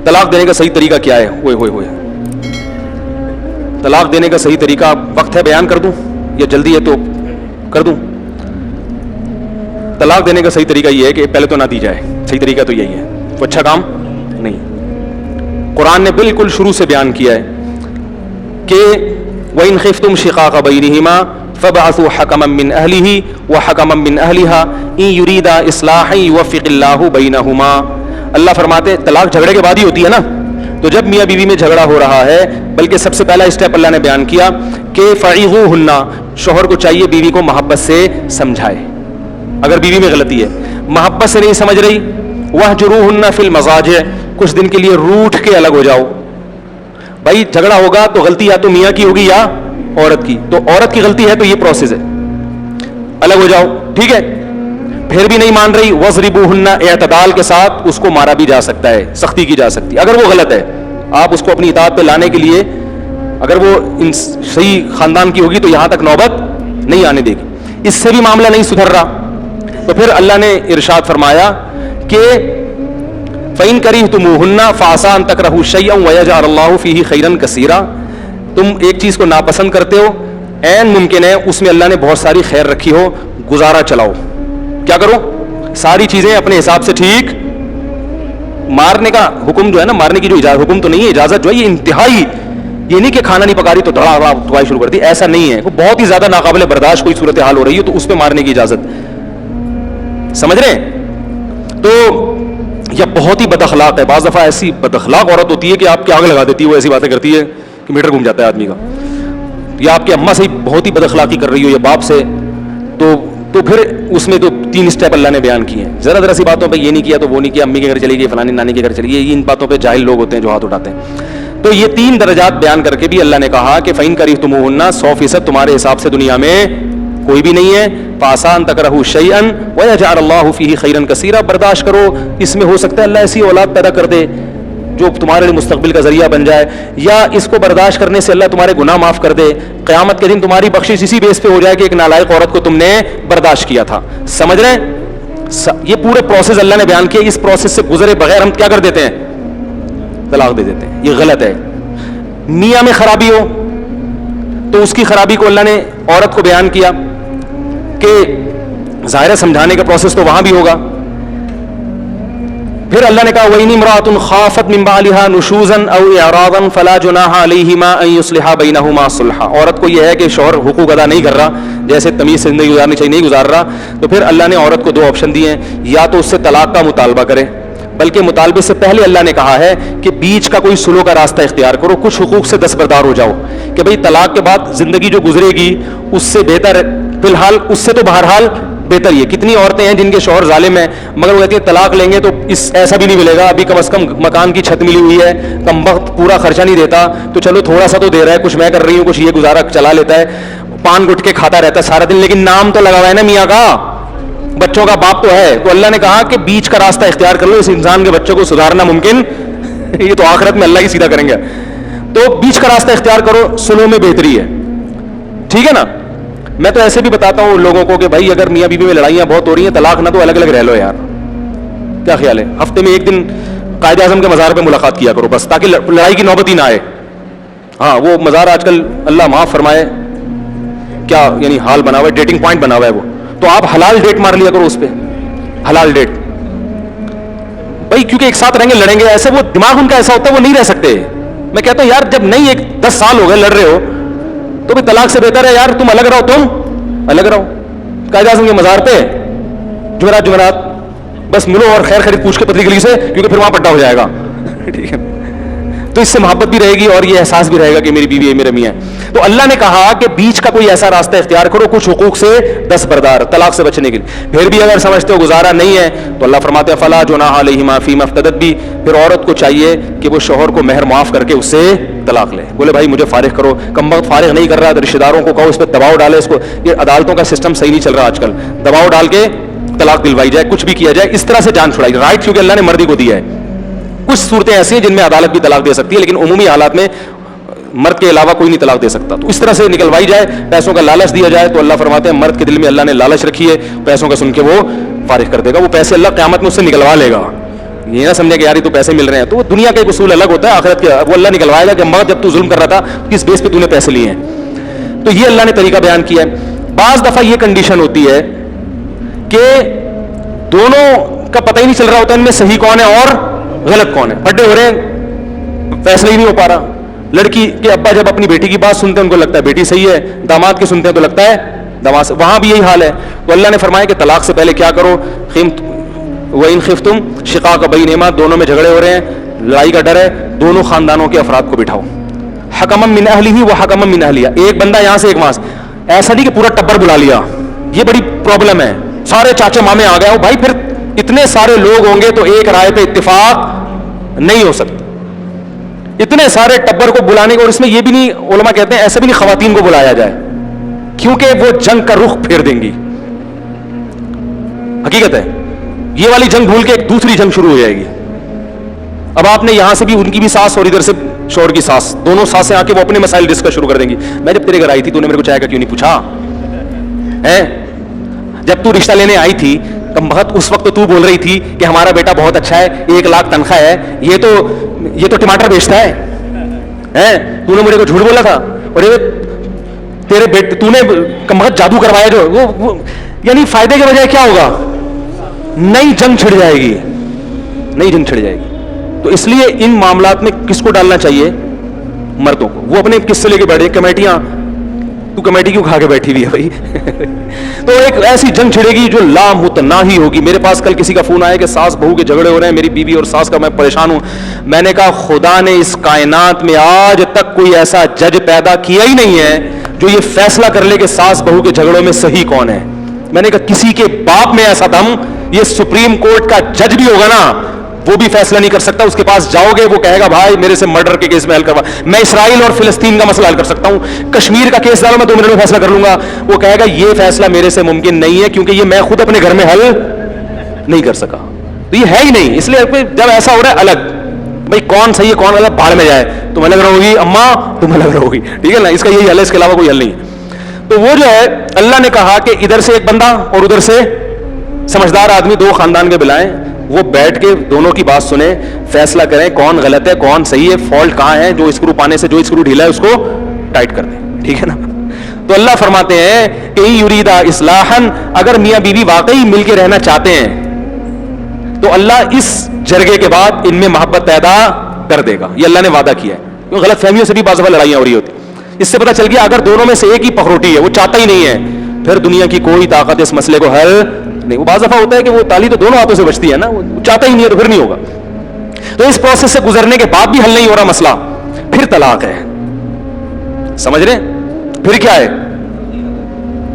طلاق دینے کا صحیح طریقہ کیا ہے؟ ہوئے ہوئے ہوئے طلاق دینے کا صحیح طریقہ وقت ہے بیان کر دوں یا جلدی ہے تو کر دوں؟ طلاق دینے کا صحیح طریقہ یہ ہے کہ پہلے تو نہ دی جائے، صحیح طریقہ تو یہی ہے، وہ اچھا کام نہیں۔ قرآن نے بالکل شروع سے بیان کیا ہے کہ وَإِنْ خِفْتُمْ شِقَاقَ بَيْنِهِمَا فَابْعَثُوا حَكَمًا مِّنْ أَهْلِهِ وَحَكَمًا مِّنْ أَهْلِهَا إِنْ يُرِيدَا إِصْلَاحًا يُوَفِّقِ اللَّهُ بَيْنَهُمَا۔ اللہ فرماتے طلاق جھگڑے کے بعد ہی ہوتی ہے نا، تو جب میاں بیوی میں جھگڑا ہو رہا ہے، بلکہ سب سے پہلا اسٹیپ اللہ نے بیان کیا کہ فَعِظُوهُنَّ، شوہر کو چاہیے بیوی کو محبت سے سمجھائے۔ اگر بیوی میں غلطی ہے، محبت سے نہیں سمجھ رہی، وَاهْجُرُوهُنَّ فِي الْمَضَاجِعِ، کچھ دن کے لیے روٹھ کے الگ ہو جاؤ۔ بھائی جھگڑا ہوگا تو غلطی یا تو میاں کی ہوگی یا عورت کی، تو عورت کی غلطی ہے تو یہ پروسیس ہے، الگ ہو جاؤ، ٹھیک ہے؟ پھر بھی نہیں مان رہی، وَاضْرِبُوهُنَّ، اعتدال کے ساتھ اس کو مارا بھی جا سکتا ہے، سختی کی جا سکتی ہے۔ اگر وہ غلط ہے، آپ اس کو اپنی اطاعت پہ لانے کے لیے، اگر وہ صحیح خاندان کی ہوگی تو یہاں تک نوبت نہیں آنے دے گی، اس سے بھی معاملہ نہیں سدھر رہا تو پھر اللہ نے ارشاد فرمایا کہ فَإِن كَرِهْتُمُوهُنَّ فَعَسَىٰ أَن تَكْرَهُوا شَيْئًا وَيَجْعَلَ اللَّهُ فِيهِ خَيْرًا كَثِيرًا، تم ایک چیز کو ناپسند کرتے ہو، عین ممکن ہے اس میں اللہ نے بہت ساری خیر رکھی ہو، گزارا چلاؤ، کیا کرو؟ ساری چیزیں اپنے حساب سے ٹھیک۔ مارنے کا حکم جو ہے نا، مارنے کی جو اجازت، حکم تو نہیں ہے، اجازت جو ہے یہ انتہائی، یہ نہیں کہ کھانا نہیں پکا رہی تو دھڑا دھڑا دعائی شروع کر دی، ایسا نہیں ہے، وہ بہت ہی زیادہ ناقابل برداشت کوئی صورتحال ہو رہی ہے تو اس پہ مارنے کی اجازت، سمجھ رہے ہیں؟ تو یا بہت ہی بد اخلاق ہے، بعض دفعہ ایسی بد اخلاق عورت ہوتی ہے کہ آپ کی آگ لگا دیتی ہے، وہ ایسی باتیں کرتی ہے کہ میٹر گھوم جاتا ہے آدمی کا، یا آپ کی اماں سے بہت ہی بد اخلاقی کر رہی ہو یا باپ سے، تو پھر اس میں تو 3 اسٹیپ اللہ نے بیان کیے ہیں۔ ذرا ذرا سی باتوں پہ یہ نہیں کیا تو وہ نہیں کیا، امی کے گھر چلی گئی، فلانی نانی کے گھر چلی گئی، ان باتوں پہ جاہل لوگ ہوتے ہیں جو ہاتھ اٹھاتے ہیں۔ تو یہ 3 درجات بیان کر کے بھی اللہ نے کہا کہ فَإِن كَرِهْتُمُوهُنَّ، 100% تمہارے حساب سے دنیا میں کوئی بھی نہیں ہے، فَعَسَىٰ أَن تَكْرَهُوا شَيْئًا وَيَجْعَلَ اللَّهُ فِيهِ خَيْرًا كَثِيرًا، برداشت کرو، اس میں ہو سکتا ہے اللہ ایسی اولاد پیدا کر دے جو تمہارے لیے مستقبل کا ذریعہ بن جائے، یا اس کو برداشت کرنے سے اللہ تمہارے گناہ معاف کر دے، قیامت کے دن تمہاری بخشش اسی بیس پہ ہو جائے کہ ایک نالائق عورت کو تم نے برداشت کیا تھا۔ سمجھ رہے ہیں؟ یہ پورے پروسیس اللہ نے بیان کیا، اس پروسیس سے گزرے بغیر ہم کیا کر دیتے ہیں؟ طلاق دے دیتے ہیں، یہ غلط ہے۔ میاں میں خرابی ہو تو اس کی خرابی کو اللہ نے عورت کو بیان کیا کہ ظاہر سمجھانے کا پروسیس تو وہاں بھی ہوگا۔ پھر اللہ نے کہا وَإِنِ امْرَأَةٌ خَافَتْ مِنْ بَعْلِهَا نُشُوزًا أَوْ إِعْرَاضًا فَلَا جُنَاحَ عَلَيْهِمَا أَن يُصْلِحَا بَيْنَهُمَا صُلْحًا، عورت کو یہ ہے کہ شوہر حقوق ادا نہیں کر رہا، جیسے تمیز سے زندگی گزارنی چاہیے نہیں گزار رہا، تو پھر اللہ نے عورت کو 2 آپشن دیے ہیں، یا تو اس سے طلاق کا مطالبہ کرے، بلکہ مطالبے سے پہلے اللہ نے کہا ہے کہ بیچ کا کوئی سلو کا راستہ اختیار کرو، کچھ حقوق سے دستبردار ہو جاؤ کہ بھئی طلاق کے بعد زندگی جو گزرے گی اس سے بہتر، فی الحال اس سے تو بہرحال بہتر یہ۔ کتنی عورتیں ہیں جن کے شوہر ظالم ہیں مگر وہ کہتی ہیں طلاق لیں گے تو ایسا بھی نہیں ملے گا، ابھی کم از کم مکان کی چھت ملی ہوئی ہے، کم وقت پورا خرچہ نہیں دیتا تو چلو تھوڑا سا تو دے رہا ہے، کچھ میں کر رہی ہوں، کچھ یہ گزارا چلا لیتا ہے، پان گٹ کے کھاتا رہتا ہے سارا دن، لیکن نام تو لگا ہوا ہے نا میاں کا، بچوں کا باپ تو ہے۔ تو اللہ نے کہا کہ بیچ کا راستہ اختیار کر لو، اس انسان کے بچوں کو سدھارنا ممکن یہ تو آخرت میں اللہ ہی سیدھا کریں گے، تو بیچ کا راستہ اختیار کرو، سلو میں بہتری ہے، ٹھیک ہے نا؟ میں تو ایسے بھی بتاتا ہوں لوگوں کو کہ بھائی اگر میاں بیوی میں لڑائیاں بہت ہو رہی ہیں، طلاق نہ تو الگ الگ رہ لو یار، کیا خیال ہے؟ ہفتے میں 1 دن قائد اعظم کے مزار پہ ملاقات کیا کرو بس، تاکہ لڑائی کی نوبت ہی نہ آئے۔ ہاں وہ مزار آج کل اللہ معاف فرمائے کیا یعنی حال بنا ہوا ہے، ڈیٹنگ پوائنٹ بنا ہوا ہے وہ، تو آپ حلال ڈیٹ مار لیا کرو اس پہ، حلال ڈیٹ بھائی، کیونکہ ایک ساتھ رہیں گے لڑیں گے، ایسے وہ دماغ ان کا ایسا ہوتا ہے وہ نہیں رہ سکتے۔ میں کہتا ہوں یار جب نہیں 10 سال ہو گئے لڑ رہے ہو تو بھی طلاق سے بہتر ہے یار تم الگ رہو، تم الگ رہو، قائد اعظم کے مزار پہ جمعرات بس ملو اور خیر خرید پوچھ کے پتلی گلی سے، کیونکہ پھر وہاں پٹا ہو جائے گا، ٹھیک ہے؟ تو اس سے محبت بھی رہے گی اور یہ احساس بھی رہے گا کہ میری بیوی ہے میرا میاں ہے۔ تو اللہ نے کہا کہ بیچ کا کوئی ایسا راستہ اختیار کرو، کچھ حقوق سے دستبردار، طلاق سے بچنے کے لیے۔ پھر بھی اگر سمجھتے ہو گزارا نہیں ہے تو اللہ فرماتے ہیں فلا جناح علیہما فیما افتدت بھی، پھر عورت کو چاہیے کہ وہ شوہر کو مہر معاف کر کے اس سے طلاق لے۔ بولے بھائی مجھے فارغ کرو، کم وقت فارغ نہیں کر رہا تو رشتہ داروں کو کہو اس پہ دباؤ ڈالے، اس کو، یہ عدالتوں کا سسٹم صحیح نہیں چل رہا آج کل، دباؤ ڈال کے طلاق دلوائی جائے، کچھ بھی کیا جائے، اس طرح سے جان چھڑائی، رائٹ کیونکہ اللہ نے مردی کو دیا ہے۔ کچھ صورتیں ایسی ہیں جن میں عدالت بھی طلاق دے سکتی ہے، لیکن عمومی حالات میں مرد کے علاوہ کوئی نہیں طلاق دے سکتا، تو اس طرح سے نکلوائی جائے، پیسوں کا لالچ دیا جائے، تو اللہ فرماتے ہیں مرد کے دل میں اللہ نے لالچ رکھی ہے، پیسوں کا سن کے وہ فارغ کر دے گا، وہ پیسے اللہ قیامت میں اس سے نکلوا لے گا، یہ نہ سمجھے کہ یار یہ تو پیسے مل رہے ہیں, تو وہ دنیا کا ایک اصول الگ ہوتا ہے, آخرت کا وہ اللہ نکلوائے گا کہ اما جب تو ظلم کر رہا تھا کس بیس پہ تو نے پیسے لیے ہیں. تو یہ اللہ نے طریقہ بیان کیا ہے. بعض دفعہ یہ کنڈیشن ہوتی ہے کہ دونوں کا پتہ ہی نہیں چل رہا ہوتا ان میں صحیح کون ہے اور غلط کون ہے. بڑے ہو رہے ہیں, فیصلہ ہی نہیں ہو پا رہا. لڑکی کے ابا جب اپنی بیٹی کی بات سنتے ہیں ان کو لگتا ہے بیٹی صحیح ہے, داماد کے سنتے ہیں تو لگتا ہے داماد سے. وہاں بھی یہی حال ہے. تو اللہ نے فرمایا کہ طلاق سے پہلے کیا کرو, وَإِنْ خِفْتُمْ شِقَاقَ بَيْنِهِمَا, دونوں میں جھگڑے ہو رہے ہیں, لڑائی کا ڈر ہے, دونوں خاندانوں کے افراد کو بٹھاؤ. حکما من اہلہ و حکما من اہلیہ, ایک بندہ یہاں سے ایک وہاں سے. ایسا نہیں کہ پورا ٹبر بلا لیا, یہ بڑی پرابلم ہے. سارے چاچے مامے آ گئے, بھائی پھر اتنے سارے لوگ ہوں گے تو ایک رائے پہ اتفاق نہیں ہو سکتا. اتنے سارے ٹبر کو بلانے کو, اور اس میں یہ بھی نہیں, علماء کہتے ہیں ایسا بھی نہیں خواتین کو بلایا جائے کیونکہ وہ جنگ کا رخ پھیر دیں گی. حقیقت ہے یہ والی جنگ بھول کے ایک دوسری جنگ شروع ہو جائے گی. اب آپ نے یہاں سے بھی ان کی بھی ساس اور ادھر سے شوہر کی ساس, دونوں ساسیں آ کے وہ اپنے مسائل ڈسکس شروع کر دیں گی. میں جب تیرے گھر آئی تھی تو نے میرے کو چائے کا کیوں نہیں پوچھا ہے؟ جب تو رشتہ لینے آئی تھی کم بخت اس وقت تو بول رہی تھی کہ ہمارا بیٹا بہت اچھا ہے, 1 لاکھ تنخواہ ہے, یہ تو ٹماٹر بیچتا ہے. تو نے میرے کو جھوٹ بولا تھا, اور تیرے بیٹے تو نے کم بخت جادو کروایا جو وہ یعنی فائدے کے بجائے کیا ہوگا, نئی جنگ چھڑ جائے گی, نئی جنگ چھڑ جائے گی. تو اس لیے ان معاملات میں کس کو ڈالنا چاہیے, مردوں کو. وہ اپنے کس سے لے کے بیٹھے کمیٹیاں, تو کمیٹی کیوں کھا کے بیٹھی ہوئی ہے بھائی. تو ایک ایسی جنگ چھڑے گی جو لامتناہی ہوگی. میرے پاس کل کسی کا فون آیا کہ ساس بہو کے جھگڑے ہو رہے ہیں, میری بیوی اور ساس کا, میں پریشان ہوں. میں نے کہا خدا نے اس کائنات میں آج تک کوئی ایسا جج پیدا کیا ہی نہیں ہے جو یہ فیصلہ کر لے کہ ساس بہو کے جھگڑوں میں صحیح کون ہے. میں نے کہا کسی کے باپ میں ایسا دم, یہ سپریم کورٹ کا جج بھی ہوگا نا وہ بھی فیصلہ نہیں کر سکتا. اس کے پاس جاؤ گے وہ کہے گا بھائی میرے سے مرڈر کے کیس میں حل کروا, میں اسرائیل اور فلسطین کا مسئلہ حل کر سکتا ہوں, کشمیر کا کیس ڈالو میں 2 منٹ میں فیصلہ کر لوں گا. وہ کہے گا یہ فیصلہ میرے سے ممکن نہیں ہے کیونکہ یہ میں خود اپنے گھر میں حل نہیں کر سکا. تو یہ ہے ہی نہیں. اس لیے جب ایسا ہو رہا ہے الگ, بھائی کون صحیح ہے کون غلط بھاڑ میں جائے, تمہیں لگ رہا ہوگی اماں تمہیں لگ رہا ہوگی, ٹھیک ہے نا, اس کا یہی حل ہے, اس کے علاوہ کوئی حل نہیں. تو وہ جو ہے اللہ نے کہا کہ ادھر سے ایک بندہ اور ادھر سے سمجھدار آدمی 2 خاندان کے بلائیں, وہ بیٹھ کے دونوں کی بات سنیں, فیصلہ کریں کون غلط ہے کون صحیح ہے, فالٹ کہاں ہے, جو اسکرو پانے سے جو اسکرو ڈھیلا ہے اس کو ٹائٹ کر دیں, ٹھیک ہے نا. تو اللہ فرماتے ہیں کہ یریدا اصلاحا, اگر میاں بیوی واقعی مل کے رہنا چاہتے ہیں تو اللہ اس جرگے کے بعد ان میں محبت پیدا کر دے گا. یہ اللہ نے وعدہ کیا ہے. غلط فہمیوں سے بھی بعض دفعہ لڑائیاں ہو رہی ہوتی, اس سے پتہ چل گیا اگر دونوں میں سے ایک ہی پخروٹی ہے, وہ چاہتا ہی نہیں ہے, پھر دنیا کی کوئی طاقت اس مسئلے کو حل نہیں. وہ بعض دفعہ ہوتا ہے کہ وہ تالی تو دونوں ہاتھوں سے بچتی ہے نا, وہ چاہتا ہی نہیں ہے تو پھر نہیں ہوگا. تو اس پروسیس سے گزرنے کے بعد بھی حل نہیں ہو رہا مسئلہ, پھر طلاق ہے. سمجھ رہے ہیں, پھر کیا ہے,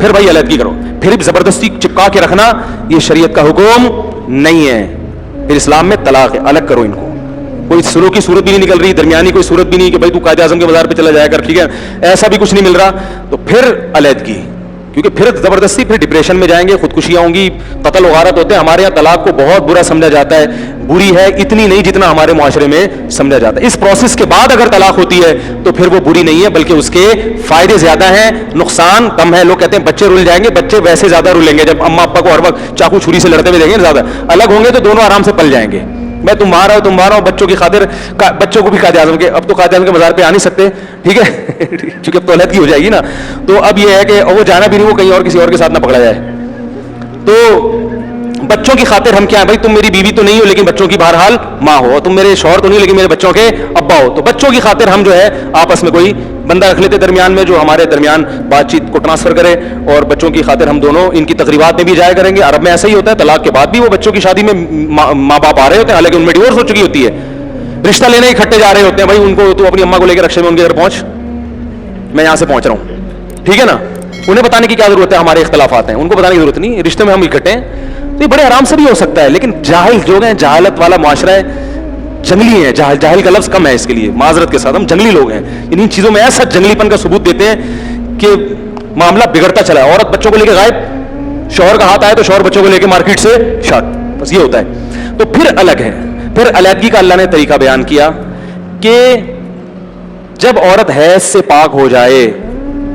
پھر بھائی علیحدگی کرو. پھر زبردستی چپکا کے رکھنا یہ شریعت کا حکم نہیں ہے. پھر اسلام میں طلاق ہے, الگ کرو ان کو. کوئی سلو کی صورت بھی نہیں نکل رہی, درمیانی کوئی صورت بھی نہیں کہ بھائی تو قائد اعظم کے بازار پہ چلا جایا کر, ٹھیک ہے, ایسا بھی کچھ نہیں مل رہا. تو پھر علیحدگی, کیونکہ پھر زبردستی پھر ڈپریشن میں جائیں گے, خودکشیاں ہوں گی, قتل و غارت ہوتے ہیں. ہمارے یہاں طلاق کو بہت برا سمجھا جاتا ہے, بری ہے اتنی نہیں جتنا ہمارے معاشرے میں سمجھا جاتا ہے. اس پروسیس کے بعد اگر طلاق ہوتی ہے تو پھر وہ بری نہیں ہے, بلکہ اس کے فائدے زیادہ ہیں, نقصان کم ہے. لوگ کہتے ہیں بچے رول جائیں گے, بچے ویسے زیادہ رولیں گے جب اما ابا کو ہر وقت چاقو چھری سے لڑتے ہوئے دیکھیں گے. زیادہ الگ ہوں گے تو دونوں آرام سے پل جائیں گے. میں تم مارا ہوں تم مارا ہوں, بچوں کی خاطر بچوں کو بھی قائد اعظم کے, اب تو قائد اعظم کے مزار پہ آ نہیں سکتے, ٹھیک ہے, چونکہ اب تو علیحدگی ہو جائے گی نا. تو اب یہ ہے کہ وہ جانا بھی نہیں, وہ کہیں اور کسی اور کے ساتھ نہ پکڑا جائے. تو بچوں کی خاطر ہم کیا ہے بھائی, تم میری بیوی تو نہیں ہو لیکن بچوں کی بہرحال ماں ہو, تم میرے شوہر تو نہیں لیکن میرے بچوں کے ابا ہو. تو بچوں کی خاطر ہم جو ہے آپس میں کوئی بندہ رکھ لیتے درمیان میں, جو ہمارے درمیان بات چیت کو ٹرانسفر کرے, اور بچوں کی خاطر ہم دونوں ان کی تقریبات میں بھی جایا کریں گے. عرب میں ایسا ہی ہوتا ہے, طلاق کے بعد بھی وہ بچوں کی شادی میں ماں باپ آ رہے ہوتے ہیں, حالانکہ ان میں ڈیورس ہو چکی ہوتی ہے, رشتہ لینے اکٹھے جا رہے ہوتے ہیں. بھائی ان کو تو اپنی اماں کو لے کے رکشے میں ان کے گھر پہنچ, میں یہاں سے پہنچ رہا ہوں, ٹھیک ہے نا. انہیں بتانے کی کیا ضرورت ہے, ہمارے اختلافات ہیں, ان کو بتانے کی ضرورت نہیں, رشتے میں ہم اکٹھے ہیں. تو یہ بڑے آرام سے بھی ہو سکتا ہے. لیکن جاہل جو ہیں, جہالت والا معاشرہ ہے, جنگلی ہیں, جاہل کا لفظ کم ہے اس کے لیے, معذرت کے ساتھ, ہم جنگلی لوگ ہیں. ان چیزوں میں ایسا جنگلی پن کا ثبوت دیتے ہیں کہ معاملہ بگڑتا چلا ہے. عورت بچوں کو لے کے غائب, شوہر کا ہاتھ آئے تو شوہر بچوں کو لے کے مارکیٹ سے شاٹ, بس یہ ہوتا ہے. تو پھر الگ ہے. پھر علیحدگی کا اللہ نے طریقہ بیان کیا کہ جب عورت حیض سے پاک ہو جائے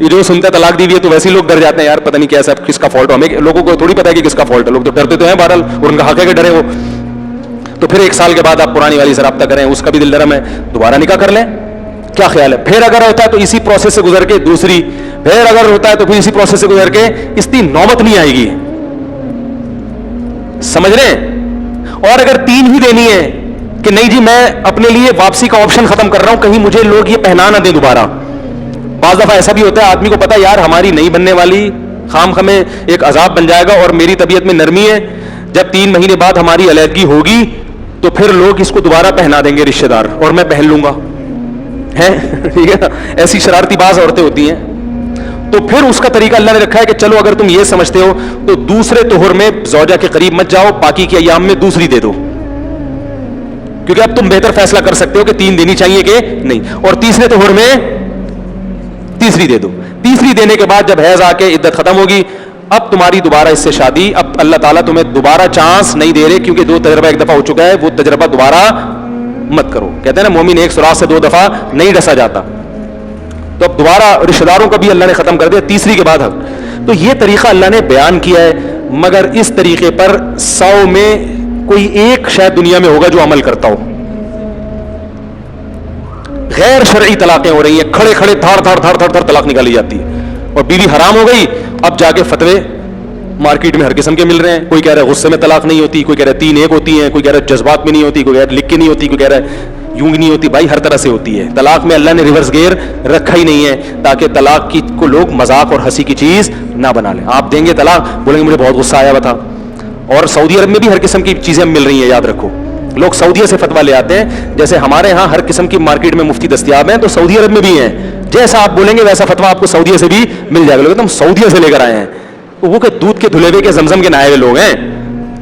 یہ جو سنتا طلاق دی ہوئی ہے تو ویسے ہی لوگ ڈر جاتے ہیں, یار پتہ نہیں کیسا کس کا فالٹ ہو, ہمیں لوگوں کو تھوڑی پتہ ہے کہ کس کا فالٹ ہے, لوگ تو ڈرتے تو ہیں بہرحال, اور ان کا حق ہے کہ ڈرے وہ. تو پھر 1 سال کے بعد آپ پرانی والی سے رابطہ کریں, اس کا بھی دل نرم ہے, دوبارہ نکاح کر لیں, کیا خیال ہے؟ پھر اگر ہوتا ہے تو اسی پروسیس سے گزر کے دوسری, پھر اگر ہوتا ہے تو پھر اسی پروسیس سے گزر کے اتنی نوبت نہیں آئے گی, سمجھ رہے ہیں؟ اور اگر 3 ہی دینی ہے کہ نہیں جی میں اپنے لیے واپسی کا آپشن ختم کر رہا ہوں, کہیں مجھے لوگ یہ پہنا نہ دیں دوبارہ. بعض دفعہ ایسا بھی ہوتا ہے آدمی کو پتا یار ہماری نہیں بننے والی, خام خمیں ایک عذاب بن جائے گا, اور میری طبیعت میں نرمی ہے, جب 3 مہینے بعد ہماری علیحدگی ہوگی تو پھر لوگ اس کو دوبارہ پہنا دیں گے رشتہ دار, اور میں پہن لوں گا, ہے ٹھیک ہے نا, ایسی شرارتی باز عورتیں ہوتی ہیں. تو پھر اس کا طریقہ اللہ نے رکھا ہے کہ چلو اگر تم یہ سمجھتے ہو تو دوسرے طہر میں زوجہ کے قریب مت جاؤ, باقی کے ایام میں دوسری دے دو, کیونکہ اب تم بہتر فیصلہ کر سکتے ہو کہ 3 دینی چاہیے کہ نہیں, اور تیسرے طہر میں تیسری دے دو. تیسری دینے کے بعد جب حیض آ کے عدت ختم ہوگی, اب تمہاری دوبارہ اس سے شادی, اب اللہ تعالیٰ تمہیں دوبارہ چانس نہیں دے رہے, کیونکہ 2 تجربہ ایک دفعہ ہو چکا ہے, وہ تجربہ دوبارہ مت کرو. کہتے ہیں نا مومن ایک سوراخ سے 2 دفعہ نہیں ڈسا جاتا, تو اب دوبارہ رشتہ داروں کا بھی اللہ نے ختم کر دیا تیسری کے بعد. تو یہ طریقہ اللہ نے بیان کیا ہے, مگر اس طریقے پر 100 میں کوئی ایک شاید دنیا میں ہوگا جو عمل کرتا ہو. غیر شرعی طلاقیں ہو رہی ہیں, کھڑے کھڑے دھاڑ دھاڑ دھاڑ دھاڑ طلاق نکالی جاتی ہے, اور بیوی حرام ہو گئی. اب جا کے فتوے مارکیٹ میں ہر قسم کے مل رہے ہیں, کوئی کہہ رہا ہے غصے میں طلاق نہیں ہوتی, کوئی کہہ رہا ہے 3 ایک ہوتی ہیں, کوئی کہہ رہا ہے جذبات میں نہیں ہوتی, کوئی کہہ رہا ہے لکھ کے نہیں ہوتی, کوئی کہہ رہا ہے یوں نہیں ہوتی. بھائی ہر طرح سے ہوتی ہے. طلاق میں اللہ نے ریورس گیئر رکھا ہی نہیں ہے تاکہ طلاق کی کو لوگ مذاق اور ہنسی کی چیز نہ بنا لیں. آپ دیں گے طلاق, بولیں گے مجھے بہت غصہ آیا ہوا تھا. اور سعودی عرب میں بھی ہر قسم کی چیزیں مل رہی ہیں, یاد رکھو. لوگ سعودیہ سے فتویٰ لے آتے ہیں, جیسے ہمارے ہاں ہر قسم کی مارکیٹ میں مفتی دستیاب ہیں, تو سعودی عرب میں بھی ہیں. جیسا آپ بولیں گے ویسا فتویٰ آپ کو سعودیہ سے بھی مل جائے گا. لوگ ہم سعودیہ سے لے کر آئے ہیں, وہ کہ دودھ کے دھلے ہوئے کے زمزم کے نہائے ہوئے لوگ ہیں,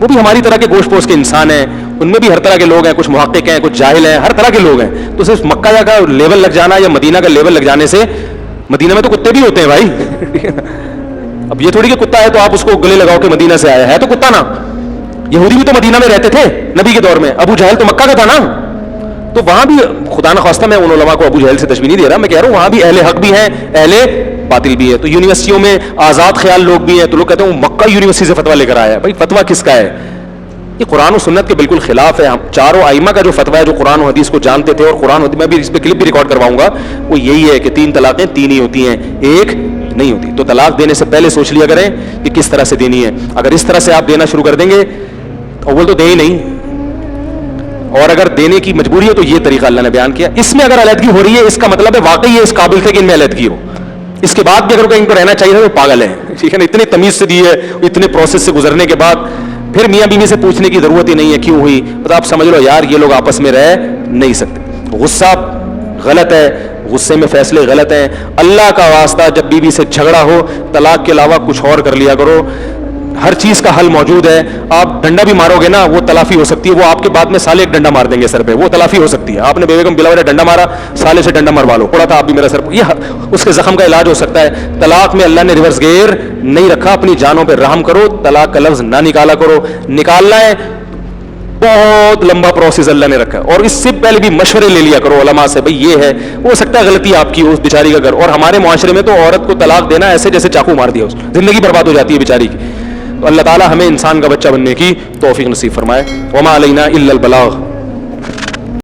وہ بھی ہماری طرح کے گوشت پوش کے انسان ہیں, ان میں بھی ہر طرح کے لوگ ہیں, کچھ محقق ہیں, کچھ جاہل ہیں, ہر طرح کے لوگ ہیں. تو صرف مکہ کا لیول لگ جانا یا مدینہ کا لیول لگ جانے سے, مدینہ میں تو کتے بھی ہوتے ہیں بھائی. اب یہ تھوڑی کہ کتا ہے تو آپ اس کو گلے لگاؤ کہ مدینہ سے آیا ہے, تو کتا نا. یہودی بھی تو مدینہ میں رہتے تھے نبی کے دور میں, ابو جہل تو مکہ کا تھا نا, تو وہاں بھی خدا نخواستہ میں ان علماء کو ابو جہل سے تشبیہ نہیں دے رہا, میں کہہ رہا ہوں وہاں بھی اہل حق بھی ہیں, اہل باطل بھی ہے. تو یونیورسٹیوں میں آزاد خیال لوگ بھی ہیں, تو لوگ کہتے ہیں وہ مکہ یونیورسٹی سے فتویٰ لے کر آیا ہے. بھائی فتویٰ کس کا ہے؟ یہ قرآن و سنت کے بالکل خلاف ہے. ہم چاروں ائمہ کا جو فتویٰ ہے, جو قرآن و حدیث کو جانتے تھے, اور قرآن و حدیث میں بھی اس پہ کلپ بھی ریکارڈ کرواؤں گا, وہ یہی ہے کہ 3 طلاقیں 3 ہی ہوتی ہیں, ایک نہیں ہوتی. تو طلاق دینے سے پہلے سوچ لیا کریں کہ کس طرح سے دینی ہے. اگر اس طرح سے آپ دینا شروع کر دیں گے, اول تو دیں ہی نہیں, اور اگر دینے کی مجبوری ہے تو یہ طریقہ اللہ نے بیان کیا. اس میں اگر علیحدگی ہو رہی ہے, اس کا مطلب ہے واقعی یہ اس قابل تھے کہ ان میں علیحدگی ہو. اس کے بعد بھی اگر ان کو رہنا چاہیے تو پاگل ہے, ٹھیک ہے نا. اتنی تمیز سے دی ہے, اتنے پروسیس سے گزرنے کے بعد پھر میاں بیوی سے پوچھنے کی ضرورت ہی نہیں ہے کیوں ہوئی. تو آپ سمجھ لو یار یہ لوگ آپس میں رہ نہیں سکتے. غصہ غلط ہے, غصے میں فیصلے غلط ہیں. اللہ کا واسطہ جب بیوی سے جھگڑا ہو, طلاق کے علاوہ کچھ اور کر لیا کرو. ہر چیز کا حل موجود ہے. آپ ڈنڈا بھی مارو گے نا, وہ تلافی ہو سکتی ہے. وہ آپ کے بعد میں سالے ایک ڈنڈا مار دیں گے سر پہ, وہ تلافی ہو سکتی ہے. آپ نے بیگم بلا وجہ ڈنڈا مارا, سالے سے ڈنڈا مروا لو, پڑا تھا آپ بھی میرا سر, یہ اس کے زخم کا علاج ہو سکتا ہے. طلاق میں اللہ نے ریورس گیئر نہیں رکھا. اپنی جانوں پہ رحم کرو, طلاق کا لفظ نہ نکالا کرو. نکالنا ہے بہت لمبا پروسیس اللہ نے رکھا, اور اس سے پہلے بھی مشورے لے لیا کرو علماء سے. بھائی یہ ہے, ہو سکتا ہے غلطی آپ کی ہو, اس بیچاری کا گھر. اور ہمارے معاشرے میں تو عورت کو طلاق دینا ایسے جیسے چاقو مار دیا, زندگی برباد ہو جاتی ہے بیچاری کی. تو اللہ تعالی ہمیں انسان کا بچہ بننے کی توفیق نصیب فرمائے. وما علینا الا البلاغ.